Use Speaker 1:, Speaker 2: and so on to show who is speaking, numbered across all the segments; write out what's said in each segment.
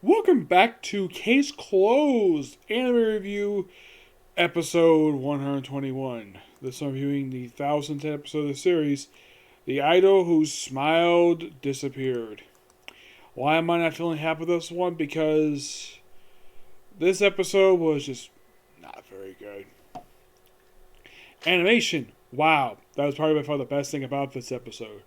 Speaker 1: Welcome back to Case Closed Anime Review Episode 121. This I'm reviewing the 1000th episode of the series, The Idol Who Smiled Disappeared. Why am I not feeling happy with this one? Because this episode was just not very good. Animation, wow. That was probably by far the best thing about this episode.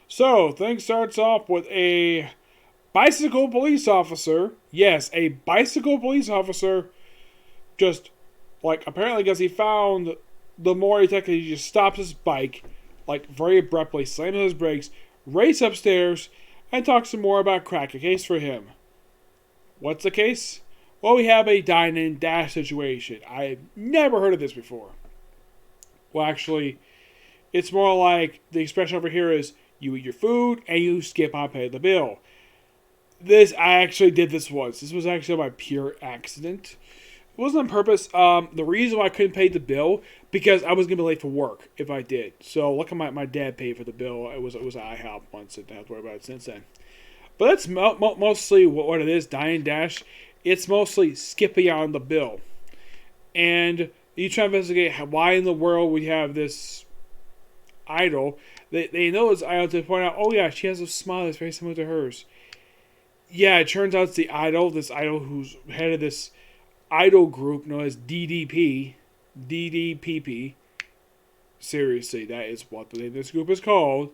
Speaker 1: So, thing starts off with a bicycle police officer. Yes, a bicycle police officer. Just, apparently because he found the Mori detective, he just stops his bike, very abruptly, slams his brakes, races upstairs, and talks some more about crack a case for him. What's the case? Well, we have a dine and dash situation. I've never heard of this before. Well, actually, it's more like the expression over here is you eat your food and you skip on paying the bill. I actually did this once. This was actually by pure accident. It wasn't on purpose. The reason why I couldn't pay the bill, because I was going to be late for work if I did. So, look at my dad paid for the bill. It was IHOP once, and I have to worry about it since then. But that's mostly what it is, Dine and Dash. It's mostly skipping on the bill. And you try to investigate why in the world we have this idol. They know it's idol to point out, oh yeah, she has a smile that's very similar to hers. Yeah, it turns out it's the idol, this idol who's head of this idol group known as DDPP. Seriously, that is what the name of this group is called.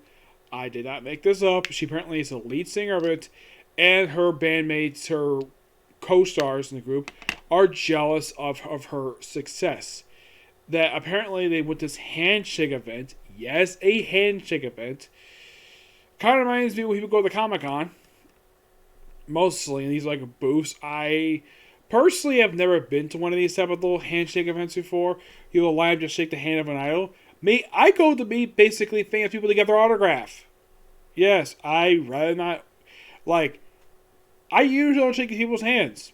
Speaker 1: I did not make this up. She apparently is the lead singer of it, and her bandmates, her co-stars in the group, are jealous of her success. That apparently they went this handshake event. Yes, a handshake event. Kind of reminds me when people go to the Comic-Con. Mostly in these booths. I personally have never been to one of these type of little handshake events before. You'll live just shake the hand of an idol. I go to be basically fan of people to get their autograph. Yes, I rather not. I usually don't shake people's hands.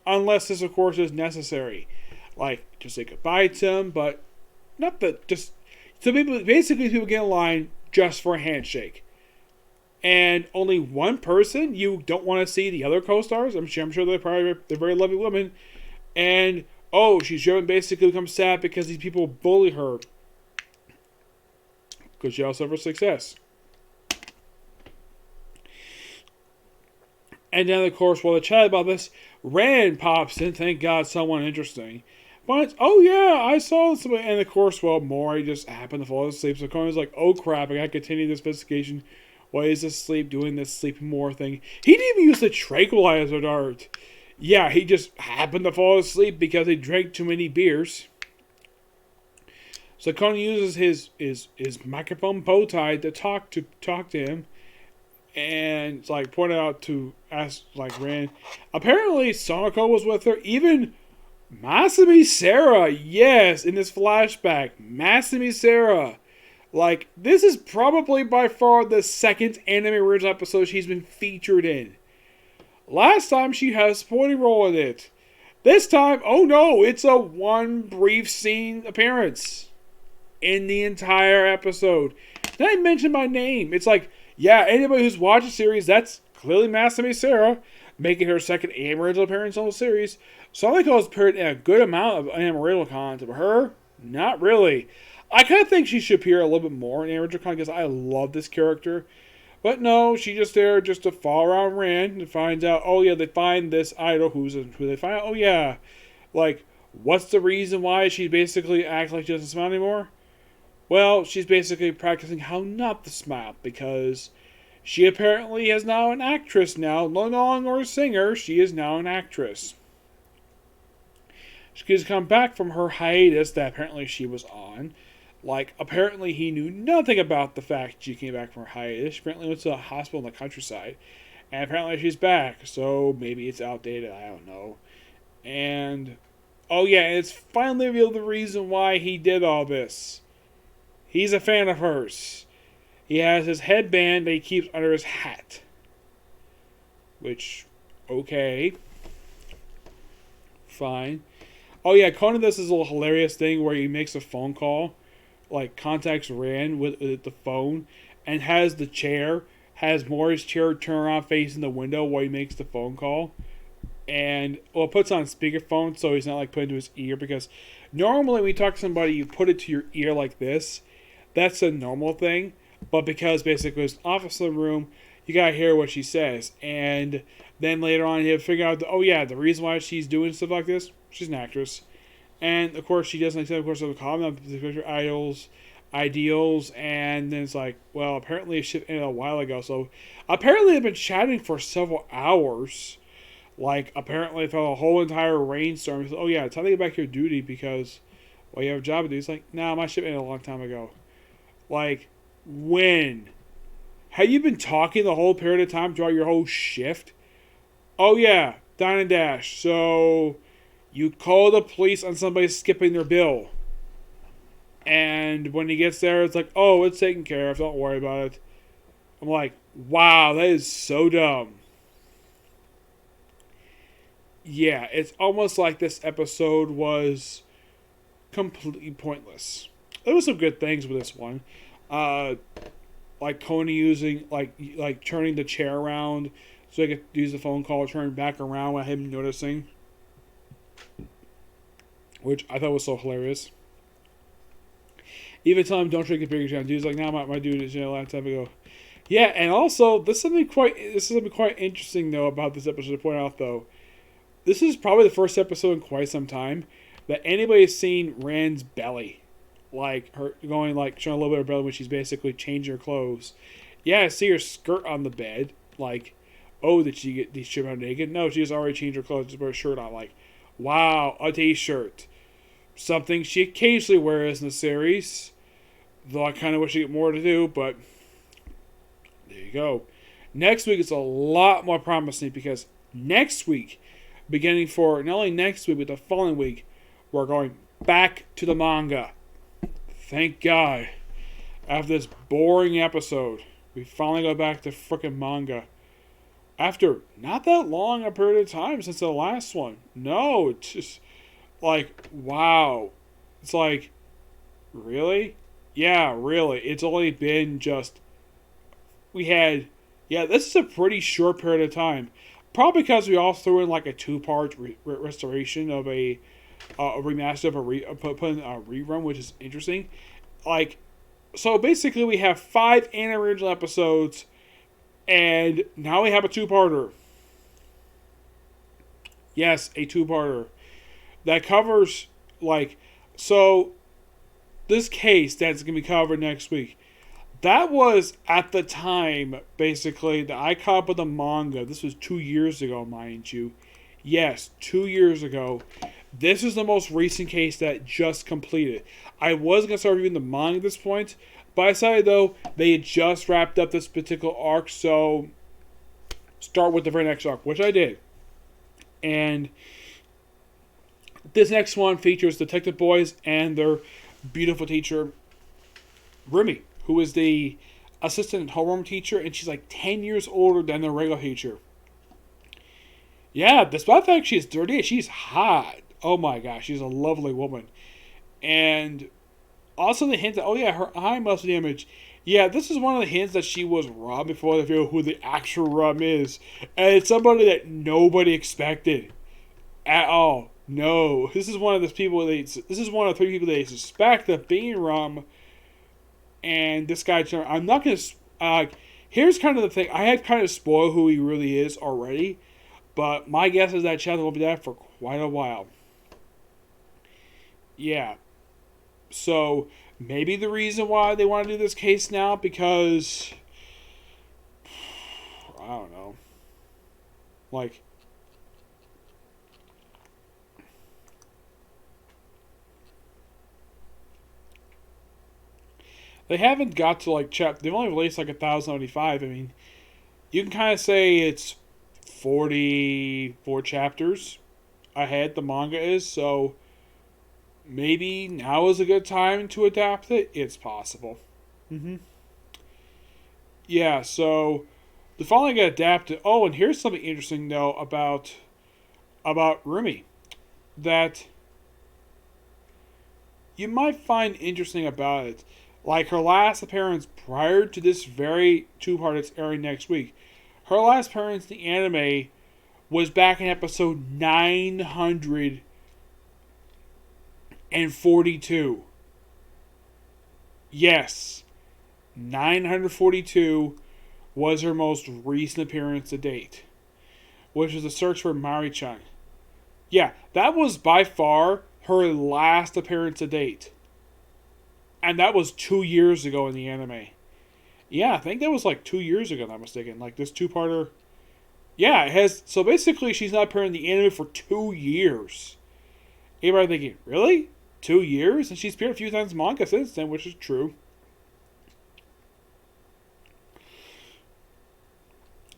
Speaker 1: Unless this, of course, is necessary. Just say goodbye to them, but not that just. So people get in line just for a handshake. And only one person, you don't want to see the other co-stars. I'm sure they're very lovely women. And, she's basically becomes sad because these people bully her. Because she also has success. And then, of course, while they chat about this, Rand pops in. Thank God, someone interesting. But, I saw this. And, of course, Mori just happened to fall asleep. So Conan's like, oh, crap, I gotta continue this investigation. Why is this doing this sleeping more thing? He didn't even use the tranquilizer dart. Yeah, he just happened to fall asleep because he drank too many beers. So Conan uses his microphone bow tie to talk to him. And pointed out to ask Rand. Apparently Sonoko was with her. Even Masami Sarah, yes, in this flashback. Masami Sarah. This is probably by far the second anime original episode she's been featured in. Last time she had a supporting role in it. This time, oh no, it's a one brief scene appearance in the entire episode. Did I mention my name? It's anybody who's watched the series, that's clearly Masami Sarah, making her second anime original appearance on the series. Sonoko has appeared in a good amount of anime original content, but her, not really. I kind of think she should appear a little bit more in Original Con because I love this character. But no, she's just there just to follow around Rand and find out, they find this idol who they find out, what's the reason why she basically acts like she doesn't smile anymore? Well, she's basically practicing how not to smile because she apparently is now an actress now. No longer a singer, she is now an actress. She's come back from her hiatus that apparently she was on. Apparently he knew nothing about the fact she came back from her hiatus. She apparently went to a hospital in the countryside. And apparently she's back. So maybe it's outdated. I don't know. And, and it's finally revealed the reason why he did all this. He's a fan of hers. He has his headband that he keeps under his hat. Which, okay. Fine. Conan does this little hilarious thing where he makes a phone call. Contacts Rand with the phone and has the chair has Mori's chair turn around facing the window while he makes the phone call. And, well, it puts on speakerphone so he's not, like, put into his ear. Because normally when you talk to somebody, you put it to your ear like this. That's a normal thing. But because basically it's an office in the room, you gotta hear what she says. And then later on, you figure out, the reason why she's doing stuff like this, she's an actress. And, of course, she doesn't accept, of course, the comment of ideals. And then it's like, well, apparently it shit ended a while ago. So, apparently they've been chatting for several hours. Like, apparently through a whole entire rainstorm. Oh, yeah, it's time to get back to your duty because, well, you have a job to do. It's like, nah, my ship ended a long time ago. Like, when? Have you been talking the whole period of time throughout your whole shift? Oh, yeah, dine and dash. So, you call the police on somebody skipping their bill. And when he gets there, it's like, oh, it's taken care of. Don't worry about it. I'm like, wow, that is so dumb. Yeah, it's almost like this episode was completely pointless. There was some good things with this one. Like Coney using, like turning the chair around so he could use the phone call, turn back around without him noticing. Which I thought was so hilarious. Even telling him don't drink a bigger jam. Dude's like, nah, my dude is, a long time ago. Yeah, and also, this is something quite interesting, though, about this episode to point out, though. This is probably the first episode in quite some time that anybody's seen Rand's belly. Like, her going, like, showing a little bit of her belly when she's basically changing her clothes. Yeah, I see her skirt on the bed. Like, oh, did she get strip out naked? No, she just already changed her clothes, just put her shirt on. Like, wow, a t-shirt. Something she occasionally wears in the series. Though I kind of wish she get more to do, but there you go. Next week is a lot more promising because next week, beginning for not only next week, but the following week, we're going back to the manga. Thank God. After this boring episode, we finally go back to frickin' manga. After not that long a period of time since the last one. No, it's just like, wow. It's like, really? Yeah, really. It's only been just, this is a pretty short period of time. Probably because we all threw in like a 2-part restoration of a remaster of put in a rerun, which is interesting. Like, so basically we have 5 original episodes, and now we have a 2-parter. Yes, a 2-parter that covers this case that's going to be covered next week. That was, at the time, basically, that I caught up with the manga. This was 2 years ago, mind you. Yes, 2 years ago. This is the most recent case that just completed. I was going to start reviewing the manga at this point, but I decided, though, they had just wrapped up this particular arc, so start with the very next arc, which I did. And this next one features Detective Boys and their beautiful teacher, Remy, who is the assistant homeroom teacher, and she's like 10 years older than the regular teacher. Yeah, despite the fact she's 38, she's hot. Oh my gosh, she's a lovely woman. And also the hint that, her eye must be damaged. Yeah, this is one of the hints that she was robbed before they reveal who the actual Rum is. And it's somebody that nobody expected at all. No, this is one of the 3 people they suspect of being Rum. And this guy, I'm not going to... here's kind of the thing. I had kind of spoiled who he really is already. But my guess is that chapter will be there for quite a while. Yeah. So, maybe the reason why they want to do this case now, because... I don't know. Like... They haven't got to they've only released 1,075. I mean, you can kind of say it's 44 chapters ahead the manga is, so maybe now is a good time to adapt it. It's possible. Yeah, so the following got adapted. Oh, and here's something interesting though about Rumi that you might find interesting about it. Like her last appearance prior to this very two-part that's airing next week. Her last appearance in the anime was back in episode 942. Yes, 942 was her most recent appearance to date, which was a search for Mari-chan. Yeah, that was by far her last appearance to date. And that was 2 years ago in the anime. Yeah, I think that was like 2 years ago, if I'm not mistaken. Like this two-parter. Yeah, it has. So basically, she's not appearing in the anime for 2 years. Everybody thinking, really? 2 years? And she's appeared a few times in manga since then, which is true.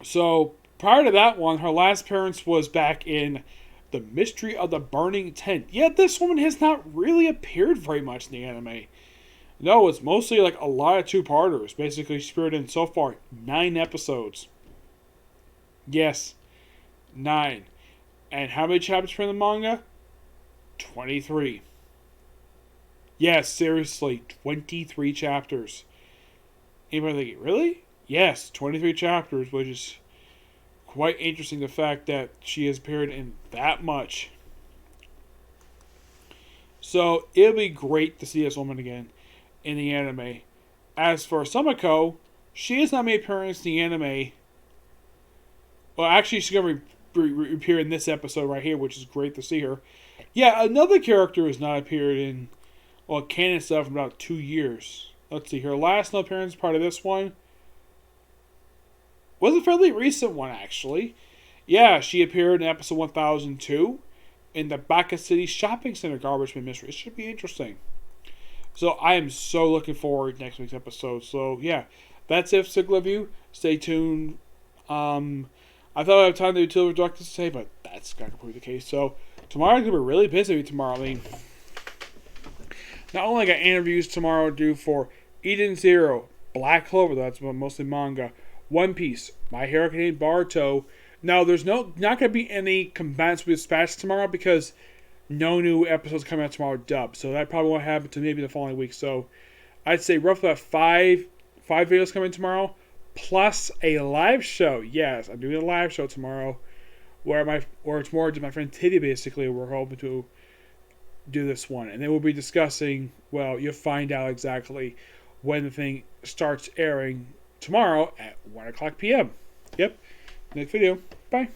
Speaker 1: So prior to that one, her last appearance was back in The Mystery of the Burning Tent. Yet this woman has not really appeared very much in the anime. No, it's mostly like a lot of two-parters. Basically, she's appeared in so far 9 episodes. Yes, 9. And how many chapters for the manga? 23. Yes, seriously, 23 chapters. Anybody thinking, really? Yes, 23 chapters, which is quite interesting, the fact that she has appeared in that much. So, it'll be great to see this woman again in the anime. As for Sumiko, she has not made appearance in the anime. Well, actually, she's going to appear in this episode right here, which is great to see her. Yeah, another character has not appeared in, well, canon stuff in about 2 years. Let's see, her last appearance part of this one was a fairly recent one, actually. Yeah, she appeared in episode 1002 in the Baka City Shopping Center Garbage Bin Mystery. It should be interesting. So I am so looking forward to next week's episode. So yeah, that's it for Sigla View. Stay tuned. I thought I had time to do Tilda Doctors today, but that's not completely the case. So tomorrow's gonna be really busy tomorrow. I mean, not only I got interviews tomorrow to do for Eden Zero, Black Clover, that's mostly manga, One Piece, My Hero Academia Boruto. Now there's not gonna be any Combatants with Dispatch tomorrow because no new episodes coming out tomorrow dubbed. So that probably won't happen to maybe the following week. So I'd say roughly about five videos coming tomorrow, plus a live show. Yes, I'm doing a live show tomorrow, where it's more to my friend Titty. Basically, we're hoping to do this one, and then we'll be discussing. Well, you'll find out exactly when the thing starts airing tomorrow at 1:00 p.m. Yep. Next video. Bye.